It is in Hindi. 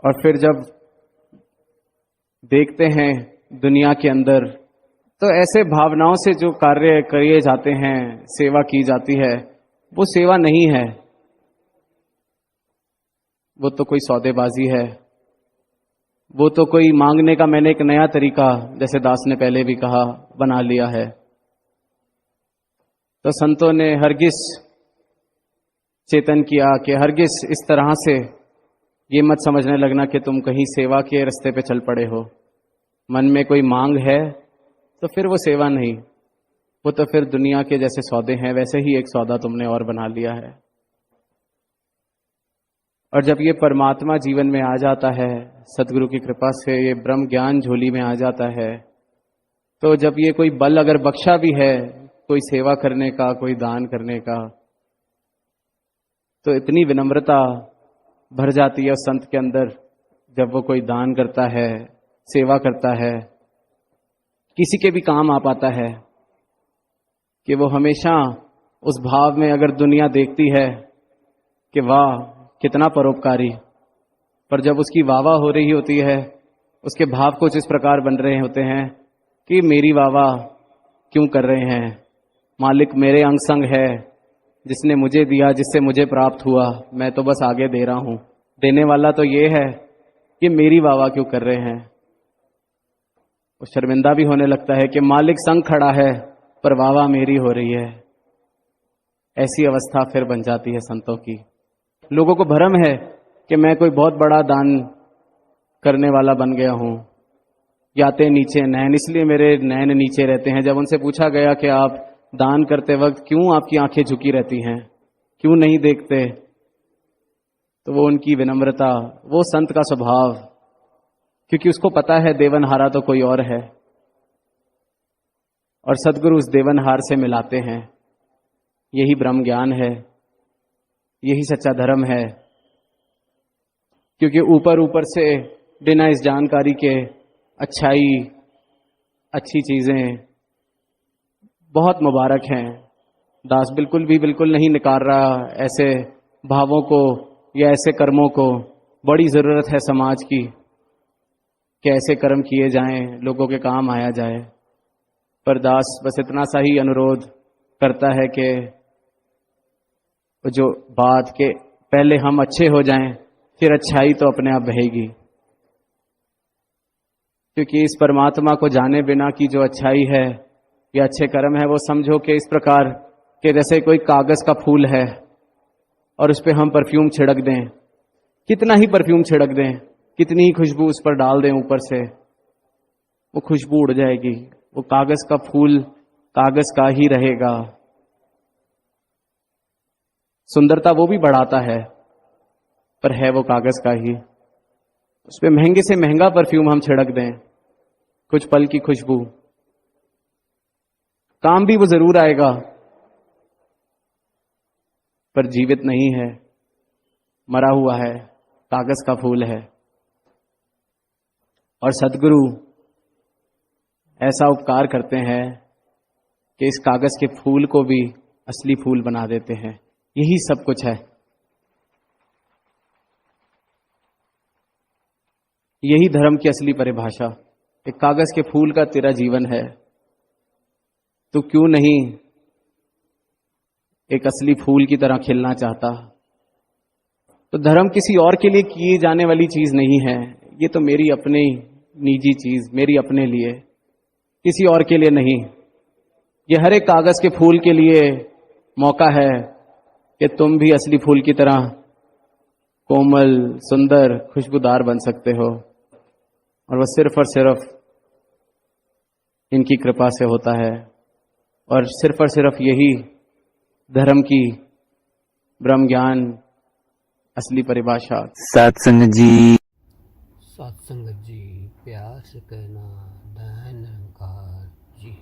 और फिर जब देखते हैं दुनिया के अंदर, तो ऐसे भावनाओं से जो कार्य किए जाते हैं, सेवा की जाती है, वो सेवा नहीं है, वो तो कोई सौदेबाजी है, वो तो कोई मांगने का मैंने एक नया तरीका, जैसे दास ने पहले भी कहा, बना लिया है। तो संतों ने हरगिज चेतन किया कि हरगिज इस तरह से ये मत समझने लगना कि तुम कहीं सेवा के रास्ते पे चल पड़े हो। मन में कोई मांग है तो फिर वो सेवा नहीं, वो तो फिर दुनिया के जैसे सौदे हैं वैसे ही एक सौदा तुमने और बना लिया है। और जब ये परमात्मा जीवन में आ जाता है, सदगुरु की कृपा से ये ब्रह्म ज्ञान झोली में आ जाता है, तो जब ये कोई बल अगर बख्शा भी है कोई सेवा करने का, कोई दान करने का, तो इतनी विनम्रता भर जाती है उस संत के अंदर जब वो कोई दान करता है, सेवा करता है, किसी के भी काम आ पाता है, कि वो हमेशा उस भाव में अगर दुनिया देखती है कि वाह कितना परोपकारी, पर जब उसकी वाह हो रही होती है, उसके भाव कुछ इस प्रकार बन रहे होते हैं कि मेरी वाह क्यों कर रहे हैं, मालिक मेरे अंग संग है, जिसने मुझे दिया, जिससे मुझे प्राप्त हुआ, मैं तो बस आगे दे रहा हूं, देने वाला तो ये है कि मेरी वाह क्यों कर रहे हैं। वो शर्मिंदा भी होने लगता है कि मालिक संग खड़ा है पर वाह मेरी हो रही है। ऐसी अवस्था फिर बन जाती है संतों की। लोगों को भ्रम है कि मैं कोई बहुत बड़ा दान करने वाला बन गया हूं, याते नीचे नैन, इसलिए मेरे नैन नीचे रहते हैं। जब उनसे पूछा गया कि आप दान करते वक्त क्यों आपकी आंखें झुकी रहती हैं, क्यों नहीं देखते, तो वो उनकी विनम्रता, वो संत का स्वभाव, क्योंकि उसको पता है देवनहारा तो कोई और है और सदगुरु उस देवनहार से मिलाते हैं। यही ब्रह्म ज्ञान है, यही सच्चा धर्म है। क्योंकि ऊपर ऊपर से बिना इस जानकारी के अच्छाई, अच्छी चीजें बहुत मुबारक हैं। दास बिल्कुल नहीं निकाल रहा ऐसे भावों को या ऐसे कर्मों को। बड़ी जरूरत है समाज की कि ऐसे कर्म किए जाएं, लोगों के काम आया जाए। पर दास बस इतना सा ही अनुरोध करता है कि जो बात के पहले हम अच्छे हो जाएं, फिर अच्छाई तो अपने आप बहेगी। क्योंकि इस परमात्मा को जाने बिना की जो अच्छाई है या अच्छे कर्म है, वो समझो कि इस प्रकार के जैसे कोई कागज का फूल है और उस पर हम परफ्यूम छिड़क दें, कितना ही परफ्यूम छिड़क दें, कितनी ही खुशबू उस पर डाल दें ऊपर से, वो खुशबू उड़ जाएगी। वो कागज का फूल कागज का ही रहेगा। सुंदरता वो भी बढ़ाता है, पर है वो कागज का ही। उस पर महंगे से महंगा परफ्यूम हम छिड़क दें, कुछ पल की खुशबू, काम भी वो जरूर आएगा, पर जीवित नहीं है, मरा हुआ है, कागज का फूल है। और सदगुरु ऐसा उपकार करते हैं कि इस कागज के फूल को भी असली फूल बना देते हैं। यही सब कुछ है, यही धर्म की असली परिभाषा। एक कागज के फूल का तेरा जीवन है, तो क्यों नहीं एक असली फूल की तरह खिलना चाहता। तो धर्म किसी और के लिए किए जाने वाली चीज नहीं है, ये तो मेरी अपनी निजी चीज, मेरी अपने लिए, किसी और के लिए नहीं। ये हर एक कागज के फूल के लिए मौका है कि तुम भी असली फूल की तरह कोमल, सुंदर, खुशबूदार बन सकते हो। और वह सिर्फ और सिर्फ इनकी कृपा से होता है। और सिर्फ यही धर्म की ब्रह्म ज्ञान असली परिभाषा। सत्संग जी, सत्संग जी, प्यास कहना दैन निरंकार जी।